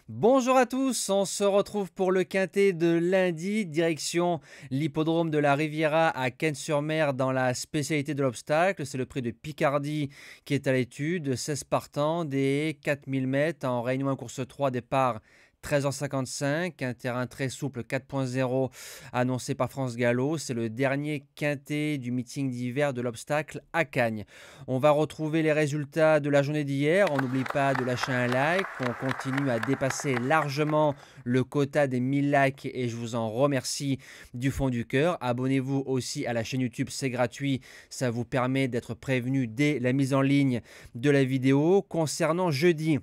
Bonjour à tous, on se retrouve pour le quintet de lundi, direction l'hippodrome de la Riviera à Cannes-sur-Mer dans la spécialité de l'obstacle. C'est le prix de Picardie qui est à l'étude, 16 partants, des 4000 mètres en Réunion 1 course 3, départ 13h55, un terrain très souple 4.0 annoncé par France Gallo. C'est le dernier quintet du meeting d'hiver de l'obstacle à Cagnes. On va retrouver les résultats de la journée d'hier. On n'oublie pas de lâcher un like. On continue à dépasser largement le quota des 1000 likes et je vous en remercie du fond du cœur. Abonnez-vous aussi à la chaîne YouTube, c'est gratuit. Ça vous permet d'être prévenu dès la mise en ligne de la vidéo. Concernant jeudi,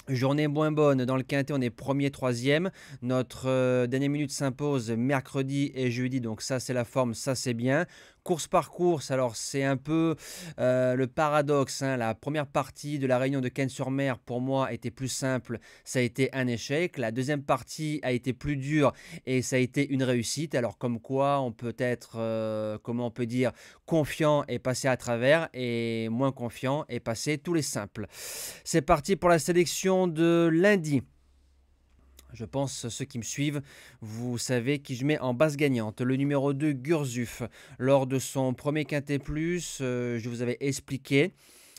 journée moins bonne dans le quintet, on est premier, troisième. Notre dernière minute s'impose mercredi et jeudi, donc ça c'est la forme, ça c'est bien. Course par course, alors c'est un peu le paradoxe, hein. La première partie de la Réunion de Cannes-sur-Mer pour moi était plus simple, ça a été un échec. La deuxième partie a été plus dure et ça a été une réussite. Alors comme quoi on peut être, comment on peut dire, confiant et passer à travers et moins confiant et passer tous les simples. C'est parti pour la sélection de lundi. Je pense ceux qui me suivent, vous savez qui je mets en base gagnante. Le numéro 2, Gurzuf. Lors de son premier quintet plus, je vous avais expliqué.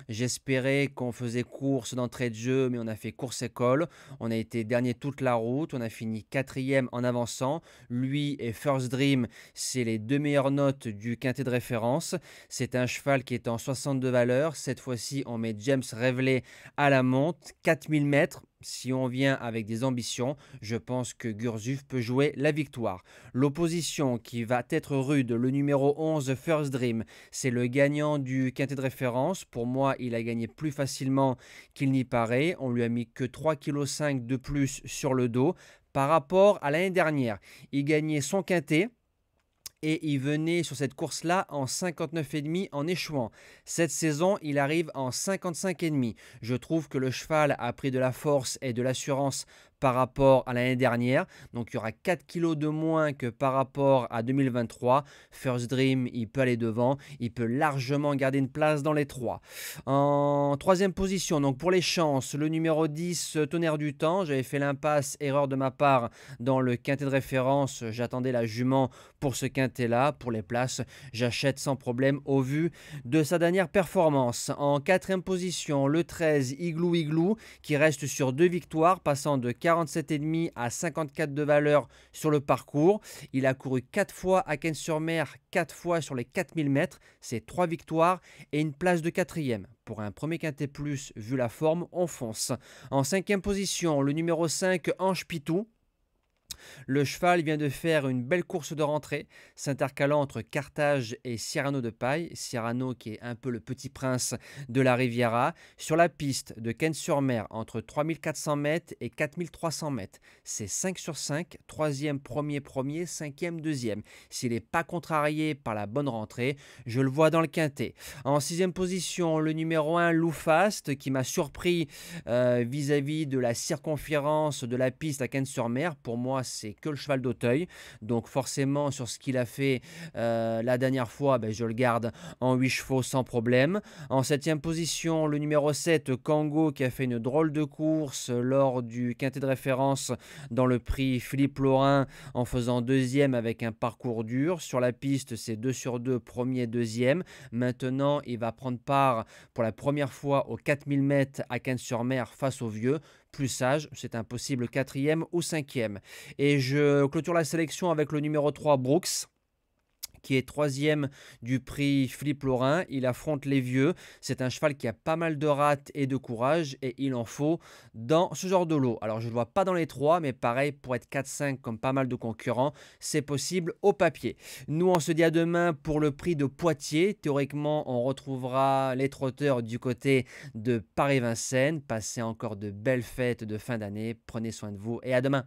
J'espérais qu'on faisait course d'entrée de jeu, mais on a fait course école. On a été dernier toute la route. On a fini quatrième en avançant. Lui et First Dream, c'est les deux meilleures notes du quintet de référence. C'est un cheval qui est en 62 valeurs. Cette fois-ci, on met James Reveley à la monte. 4000 mètres. Si on vient avec des ambitions, je pense que Gurzuf peut jouer la victoire. L'opposition qui va être rude, le numéro 11, First Dream, c'est le gagnant du quintet de référence. Pour moi, il a gagné plus facilement qu'il n'y paraît. On lui a mis que 3,5 kg de plus sur le dos par rapport à l'année dernière. Il gagnait son quintet et il venait sur cette course-là en 59,5 en échouant. Cette saison, il arrive en 55,5. Je trouve que le cheval a pris de la force et de l'assurance par rapport à l'année dernière. Donc il y aura 4 kg de moins que par rapport à 2023. First Dream, il peut aller devant. Il peut largement garder une place dans les 3. En troisième position, donc pour les chances, le numéro 10, Tonnerre du Temps. J'avais fait l'impasse, erreur de ma part, dans le quintet de référence. J'attendais la jument pour ce quintet-là. Pour les places, j'achète sans problème au vu de sa dernière performance. En quatrième position, le 13, Igloo Igloo, qui reste sur 2 victoires, passant de 47,5 à 54 de valeur sur le parcours. Il a couru 4 fois à Cannes-sur-Mer, 4 fois sur les 4000 mètres. C'est 3 victoires et une place de quatrième. Pour un premier quintet plus, vu la forme, on fonce. En cinquième position, le numéro 5, Ange Pitou. Le cheval vient de faire une belle course de rentrée, s'intercalant entre Carthage et Cyrano de Paille. Cyrano qui est un peu le petit prince de la Riviera. Sur la piste de Cannes-sur-Mer, entre 3400 mètres et 4300 mètres. C'est 5 sur 5, troisième, premier, premier, cinquième, deuxième. S'il n'est pas contrarié par la bonne rentrée, je le vois dans le quintet. En sixième position, le numéro 1, Loufast, qui m'a surpris vis-à-vis de la circonférence de la piste à Cannes-sur-Mer. Pour moi, c'est que le cheval d'Auteuil. Donc forcément, sur ce qu'il a fait la dernière fois, ben, je le garde en 8 chevaux sans problème. En septième position, le numéro 7, Kango, qui a fait une drôle de course lors du quintet de référence dans le prix Philippe Laurin en faisant deuxième avec un parcours dur. Sur la piste, c'est 2 sur 2, premier, deuxième. Maintenant, il va prendre part pour la première fois aux 4000 mètres à Cannes-sur-Mer face aux vieux. Plus sage, c'est un possible quatrième ou cinquième. Et je clôture la sélection avec le numéro 3, Brooks, qui est troisième du prix Philippe Laurin. Il affronte les vieux. C'est un cheval qui a pas mal de rate et de courage et il en faut dans ce genre de lot. Alors je ne le vois pas dans les 3, mais pareil, pour être 4-5 comme pas mal de concurrents, c'est possible au papier. Nous, on se dit à demain pour le prix de Poitiers. Théoriquement, on retrouvera les trotteurs du côté de Paris-Vincennes. Passez encore de belles fêtes de fin d'année. Prenez soin de vous et à demain.